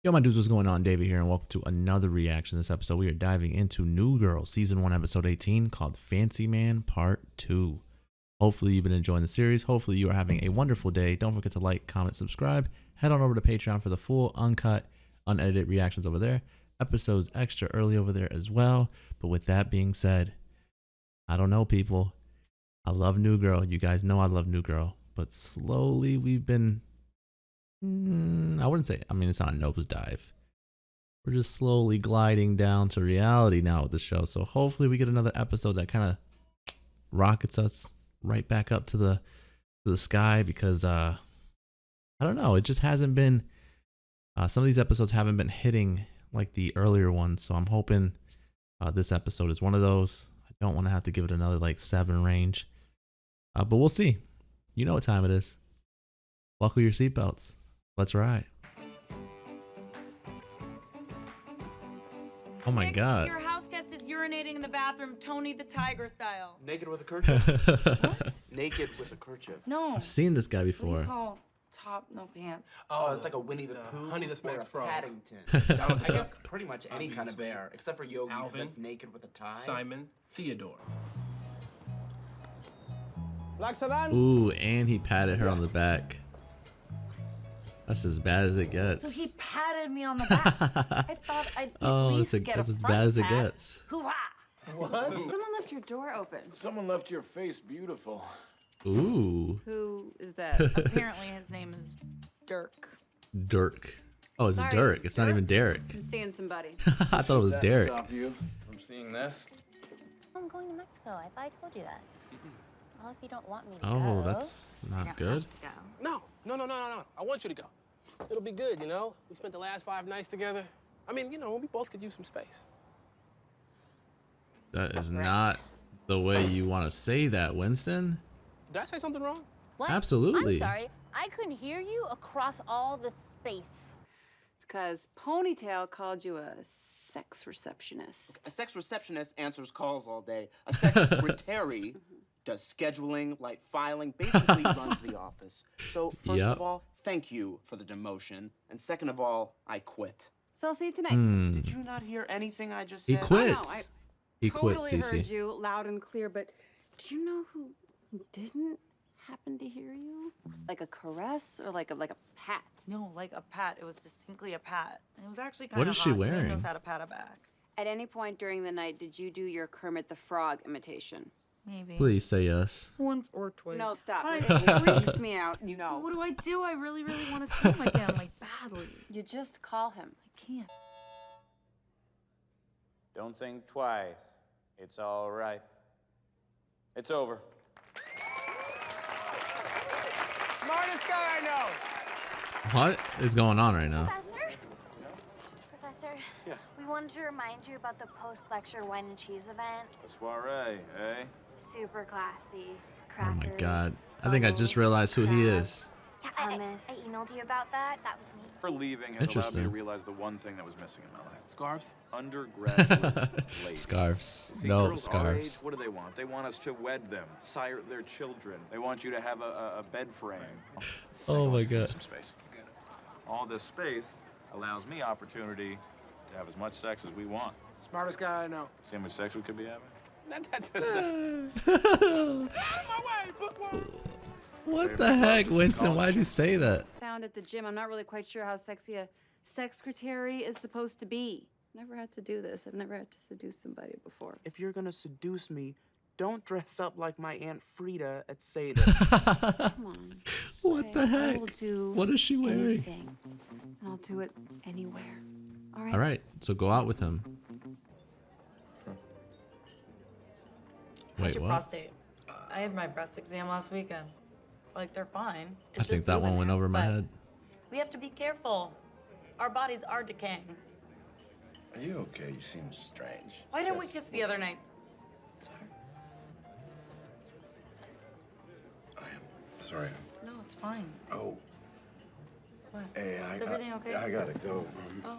Yo, my dudes, what's going on? David here, and welcome to another reaction. This episode, we are diving into New Girl, Season 1, Episode 18, called Fancy Man Part 2. Hopefully, you've been enjoying the series. Hopefully, you are having a wonderful day. Don't forget to like, comment, subscribe. Head on over to Patreon for the full, uncut, unedited reactions over there. Episodes extra early over there as well. But with that being said, I don't know, people. I love New Girl. You guys know I love New Girl. But slowly, we've been... I wouldn't say, it's not a nosedive. We're just slowly gliding down to reality now with the show. So hopefully we get another episode that kind of rockets us right back up to the sky, because I don't know, it just hasn't been some of these episodes haven't been hitting like the earlier ones. So I'm hoping this episode is one of those. I don't want to have to give it another like 7 range. But we'll see. You know what time it is. Buckle your seatbelts. Let's ride. Oh my God. Your house guest is urinating in the bathroom, Tony the Tiger style. Naked with a kerchief. What? Naked with a kerchief. No. I've seen this guy What do before. you call top, no pants? Oh, it's like a Winnie the Pooh. Honey the or Smack's a frog. Paddington. I guess pretty much any kind of bear, except for Yogi, because Alvin. that's naked with a tie. Simon Theodore. Ooh, and he patted her on the back. That's as bad as it gets. So he patted me on the back. I thought I'd at least get that's a as front bad as it pat. gets. Hoo-ha! What? Someone left your door open. Someone left your face beautiful. Ooh, Who is that? Apparently his name is Dirk. Dirk. Oh, it's Sorry, Dirk. It's not even Derek. I'm seeing somebody. I thought it was Does that Derek. stop you from seeing this? I'm going to Mexico. I thought I told you that. Well, if you don't want me to go. Oh, that's not good. No. I want you to go. It'll be good, you know? We spent the last 5 nights together. I mean, you know, we both could use some space. That is not the way you want to say that, Winston. Did I say something wrong? What? Absolutely. I'm sorry. I couldn't hear you across all the space. It's because Ponytail called you a sex receptionist. A sex receptionist answers calls all day. A secretary does scheduling, like filing, basically runs the office. So first Yep. of all, thank you for the demotion. And second of all, I quit. So I'll see you tonight. Did you not hear anything I just He said? quits. He quits, Totally heard Cece. you loud and clear, but do you know who didn't happen to hear you? Like a caress or like a pat? No, like a pat. It was distinctly a pat. And it was actually kind What of is she hot. He wearing? knows how to pat a back. At any point during the night, did you do your Kermit the Frog imitation? Maybe. Please say yes. Once or twice. No, stop. I- It freaks me out, you know. What do I do? I really, really want to see him again, like badly. You just call him. I can't. Don't think twice. It's all right. It's over. Smartest guy I know. What is going on right now? Professor, Yeah. we wanted to remind you about the post-lecture wine and cheese event. A soiree, eh? Super classy. Oh Crackers. my God. I think I just bubbles, realized who he crab. is. Yeah, Hummus. I emailed you about that. That was me. For leaving has allowed me Interesting. to realize the one thing that was missing in my life. Scarves? Undergraduate ladies. Scarves. See, No, girls our age, scarves. what do they want? They want us to wed them, sire their children. They want you to have a bed frame. Oh my Give me God. Some space. All this space allows me opportunity to have as much sex as we want. Smartest guy I know. See how much sex we could be having? What the heck, Winston? Why'd you say that? Found at the gym. I'm not really quite sure how sexy a secretary is supposed to be. Never had to do this. I've never had to seduce somebody before. If you're gonna seduce me, don't dress up like my Aunt Frida at Seder. Come on. What the I heck? will do What is she wearing? anything. And I'll do it anywhere. All right. All right, so go out with him. How's Wait, your what? prostate? I had my breast exam last weekend. Like, they're fine. I think that one went over my head. We have to be careful. Our bodies are decaying. Are you okay? You seem strange. Why didn't we kiss the other night? Sorry. No, it's fine. Oh, What? hey, Is everything okay? I gotta go. Oh.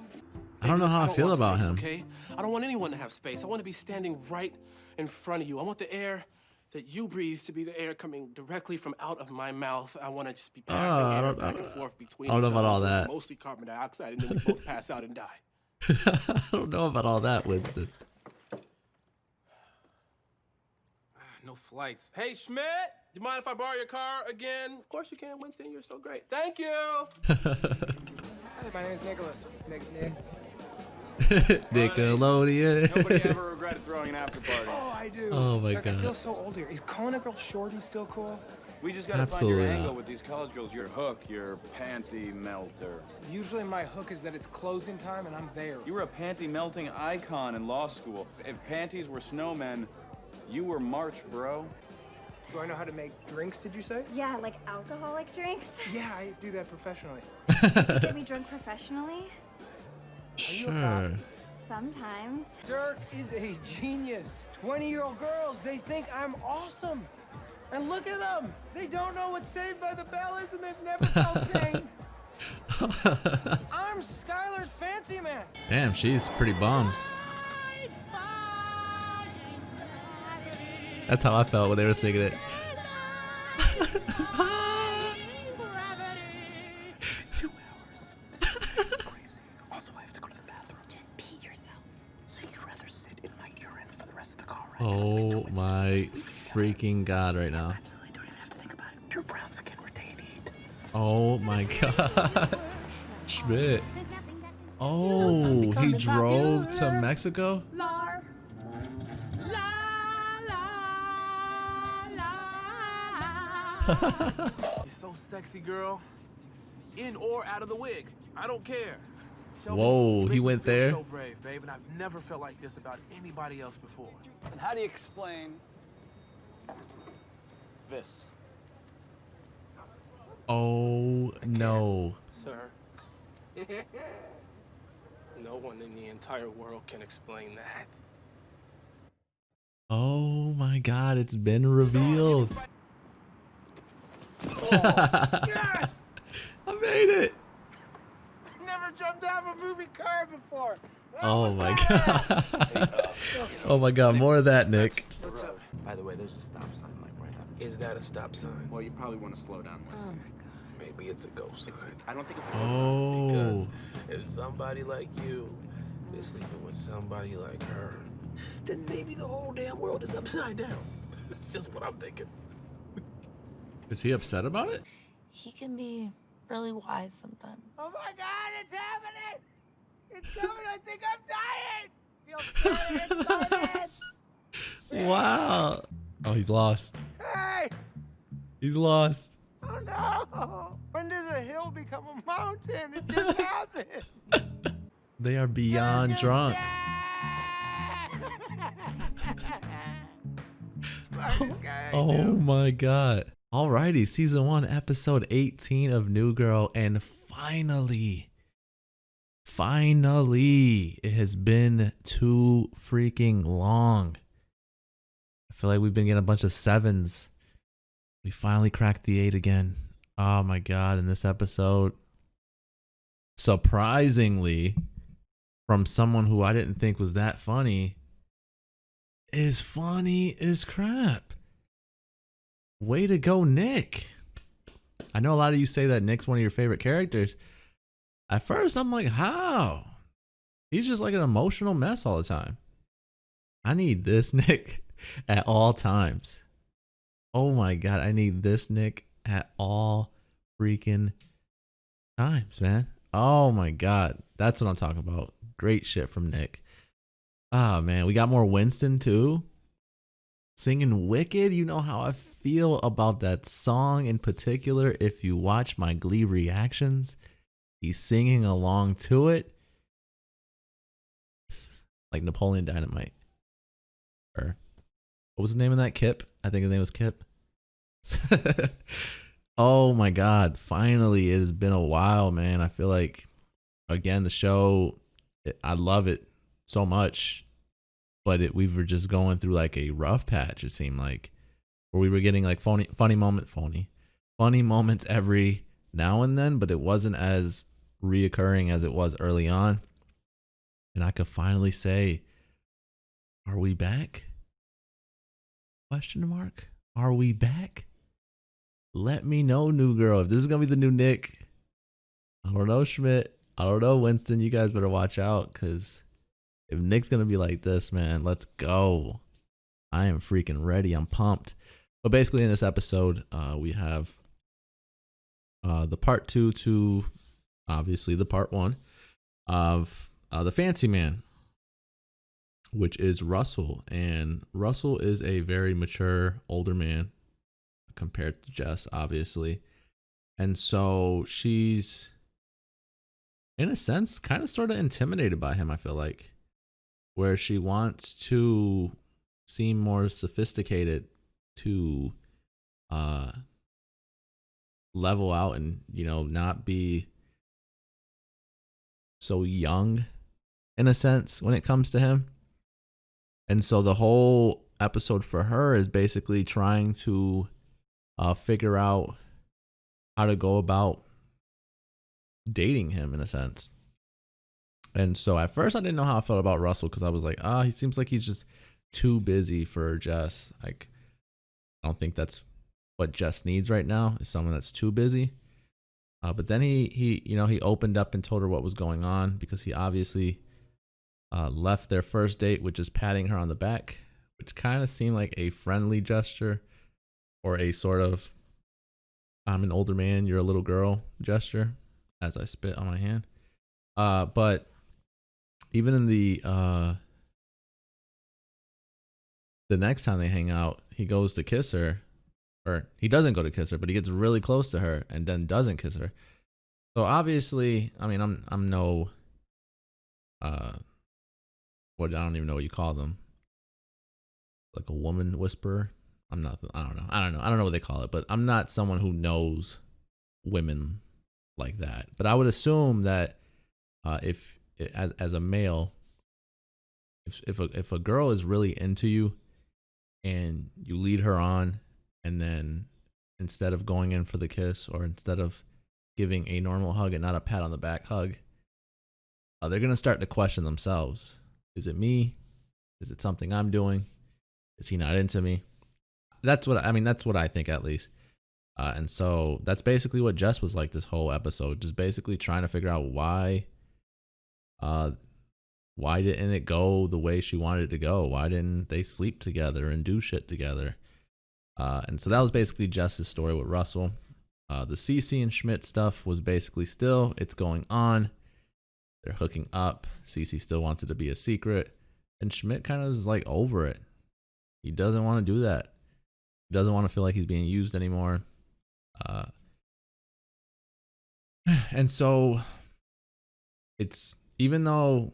I don't know how I don't feel want about space, him. Okay? I don't want anyone to have space. I want to be standing right in front of you. I want the air that you breathe to be the air coming directly from out of my mouth. I want to just be I passing air don't- back and forth between I don't know each about other, all so it's that. mostly carbon dioxide, and then we both pass out and die. I don't know about all that, Winston. No flights. Hey, Schmidt, do you mind if I borrow your car again? Of course you can, Winston. You're so great. Thank you. Hi, my name is Nicholas. Nick. Nickelodeon. Nobody ever regretted throwing an after party. Oh, I do. Oh my Look, I feel God. so old here. Is calling a girl shorty still cool? We just gotta Absolutely find your not. angle with these college girls. Your hook, your panty melter. Usually my hook is that it's closing time and I'm there. You were a panty melting icon in law school. If panties were snowmen, you were March, bro. Do I know how to make drinks, did you say? Yeah, like alcoholic drinks. Yeah, I do that professionally. Get me drunk professionally? Sure. Sometimes. Dirk is a genius. 20-year-old girls, they think I'm awesome. And look at them. They don't know what Saved by the Bell is and they've never felt pain. I'm Skylar's fancy man. Damn, she's pretty bummed. That's how I felt when they were singing it. Also, I have to go to the bathroom. Just pee yourself. So you'd rather sit in my urine for the rest of the car ride? Oh my freaking God right now. Absolutely don't even have to think about it. Pure brown skin retained. Oh my God. Schmidt. Oh, he drove to Mexico? You're so sexy, girl. In or out of the wig. I don't care. Whoa, he went there? So brave, babe, and I've never felt like this about anybody else before. And how do you explain This. Oh no. Sir. No one in the entire world can explain that. Oh my God, it's been revealed. I made it. Never jumped out of a moving car before. Oh my God. Oh my God, more of that, Nick. By the way, there's a stop sign like right up. Is that a stop sign? Well, you probably want to slow down, Winston. Maybe it's a ghost sign. I don't think it's a Oh. If somebody like you is sleeping with somebody like her, then maybe the whole damn world is upside down. That's just what I'm thinking. Is he upset about it? He can be really wise sometimes. Oh my God, it's happening! It's coming, I think I'm dying! Feel good, it's coming! Wow. Oh, he's lost. Hey! He's lost. Oh no! When does a hill become a mountain? It just happened! They are beyond drunk. Oh my God. Alrighty, season 1, episode 18 of New Girl, and finally, it has been too freaking long. I feel like we've been getting a bunch of 7s. We finally cracked the 8 again. Oh my God, in this episode, surprisingly, from someone who I didn't think was that funny, is funny as crap. Way to go, Nick. I know a lot of you say that Nick's one of your favorite characters. At first, I'm like, how? He's just like an emotional mess all the time. I need this Nick at all times. Oh my God, I need this Nick at all freaking times, man. Oh my God, that's what I'm talking about. Great shit from Nick. Ah, man, we got more Winston too. Singing Wicked. You know how I feel about that song in particular. If you watch my Glee reactions, he's singing along to it. Like Napoleon Dynamite. Or what was the name of that? Kip? I think his name was Kip. Oh my God. Finally, it has been a while, man. I feel like, again, the show, I love it so much. But we were just going through like a rough patch, it seemed like, where we were getting like funny moments every now and then, but it wasn't as reoccurring as it was early on. And I could finally say, are we back? Question mark? Are we back? Let me know, new girl. If this is gonna be the new Nick, I don't know, Schmidt. I don't know, Winston. You guys better watch out, because if Nick's gonna be like this, man, let's go. I am freaking ready. I'm pumped. But basically, in this episode, we have the part 2 to obviously the part 1 of the fancy man, which is Russell. And Russell is a very mature, older man compared to Jess, obviously. And so she's, in a sense, kind of sort of intimidated by him, I feel like, where she wants to seem more sophisticated to level out and, you know, not be so young in a sense when it comes to him. And so the whole episode for her is basically trying to figure out how to go about dating him in a sense. And so at first I didn't know how I felt about Russell, because I was like, he seems like he's just too busy for Jess. Like, I don't think that's what Jess needs right now, is someone that's too busy. But then he opened up and told her what was going on, because he obviously left their first date with just patting her on the back, which kind of seemed like a friendly gesture, or a sort of, I'm an older man, you're a little girl gesture, as I spit on my hand. But even in the next time they hang out, he goes to kiss her, or he doesn't go to kiss her, but he gets really close to her and then doesn't kiss her. So obviously, I mean, I'm no, I don't even know what you call them, like a woman whisperer. I don't know what they call it, but I'm not someone who knows women like that. But I would assume that as a male, if a girl is really into you and you lead her on, and then instead of going in for the kiss, or instead of giving a normal hug and not a pat on the back hug, they're going to start to question themselves. Is it me? Is it something I'm doing? Is he not into me? That's what I think, at least. And so that's basically what Jess was like this whole episode, just basically trying to figure out why didn't it go the way she wanted it to go? Why didn't they sleep together and do shit together? And so that was basically Jess's story with Russell. The Cece and Schmidt stuff was basically still, it's going on. They're hooking up. Cece still wants it to be a secret. And Schmidt kind of is like over it. He doesn't want to do that. He doesn't want to feel like he's being used anymore. And so it's, even though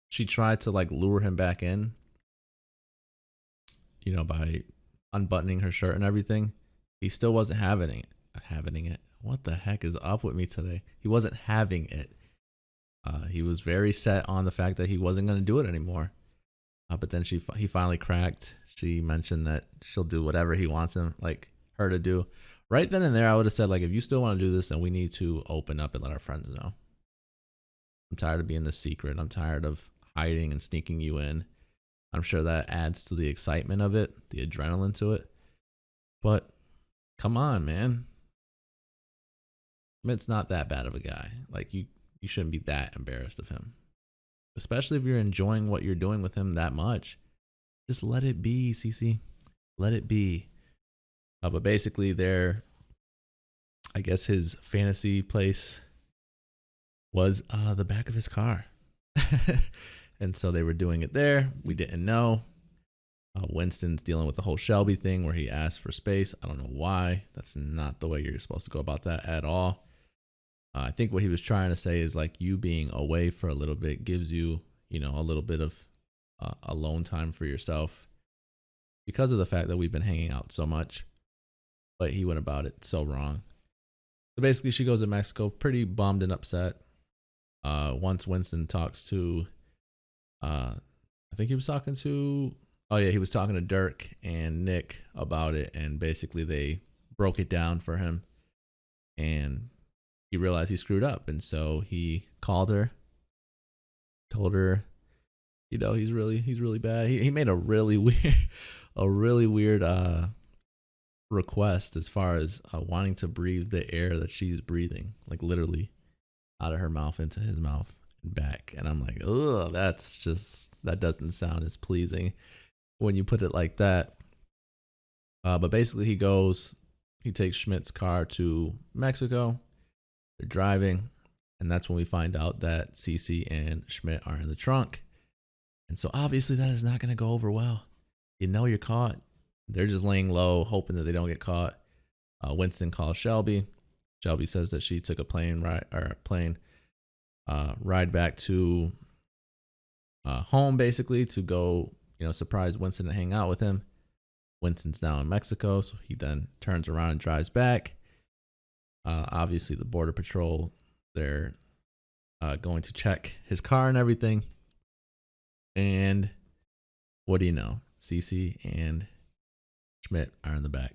she tried to like lure him back in, you know, by unbuttoning her shirt and everything, he still wasn't having it. What the heck is up with me today? He wasn't having it. He was very set on the fact that he wasn't going to do it anymore. But then he finally cracked. She mentioned that she'll do whatever he wants her to do. Right then and there, I would have said, like, if you still want to do this, then we need to open up and let our friends know. I'm tired of being the secret. I'm tired of hiding and sneaking you in. I'm sure that adds to the excitement of it, the adrenaline to it. But come on, man. Schmidt's not that bad of a guy. Like, you shouldn't be that embarrassed of him. Especially if you're enjoying what you're doing with him that much. Just let it be, Cece. Let it be. But basically, I guess his fantasy place was the back of his car. And so they were doing it there. We didn't know. Winston's dealing with the whole Shelby thing where he asked for space. I don't know why. That's not the way you're supposed to go about that at all. I think what he was trying to say is, like, you being away for a little bit gives you, you know, a little bit of alone time for yourself because of the fact that we've been hanging out so much. But he went about it so wrong. So basically, she goes to Mexico pretty bummed and upset. Once Winston talks to, I think he was talking to, he was talking to Dirk and Nick about it. And basically, they broke it down for him. And he realized he screwed up. And so he called her, told her You know, he's really bad. He made a really weird request as far as wanting to breathe the air that she's breathing, like literally out of her mouth into his mouth and back. And I'm like, oh, that doesn't sound as pleasing when you put it like that. But basically he takes Schmidt's car to Mexico. They're driving, and that's when we find out that Cece and Schmidt are in the trunk. And so obviously that is not going to go over well. You know you're caught. They're just laying low, hoping that they don't get caught. Winston calls Shelby. Shelby says that she took a plane ride back to home, basically, to go, surprise Winston and hang out with him. Winston's now in Mexico, so he then turns around and drives back. Obviously, the Border Patrol, they're going to check his car and everything. And what do you know? Cece and Schmidt are in the back.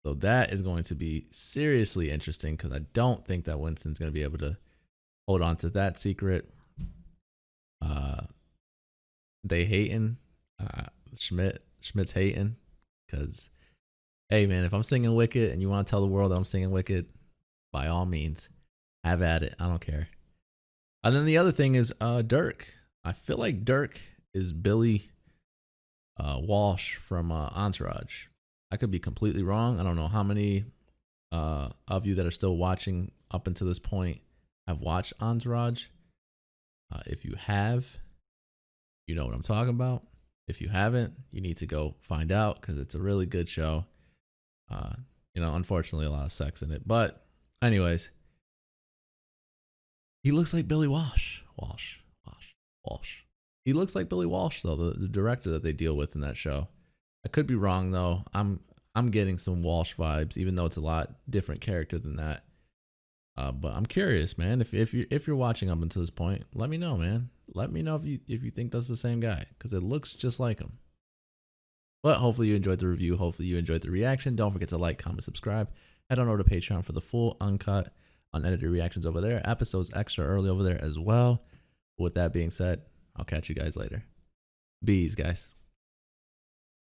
So that is going to be seriously interesting because I don't think that Winston's going to be able to hold on to that secret. They hating. Schmidt's hating because, hey, man, if I'm singing Wicked and you want to tell the world that I'm singing Wicked, by all means, have at it. I don't care. And then the other thing is Dirk. I feel like Dirk is Billy Walsh from Entourage. I could be completely wrong. I don't know how many of you that are still watching up until this point have watched Entourage. If you have, you know what I'm talking about. If you haven't, you need to go find out because it's a really good show. Unfortunately, a lot of sex in it. But anyways, he looks like Billy Walsh. Walsh. He looks like Billy Walsh, though, the director that they deal with in that show. I could be wrong, though. I'm getting some Walsh vibes, even though it's a lot different character than that. But I'm curious, man. If you're watching up until this point, let me know, man. Let me know if you think that's the same guy, because it looks just like him. But hopefully you enjoyed the review. Hopefully you enjoyed the reaction. Don't forget to like, comment, subscribe. Head on over to Patreon for the full, uncut, unedited reactions over there. Episodes extra early over there as well. With that being said, I'll catch you guys later. Bees, guys.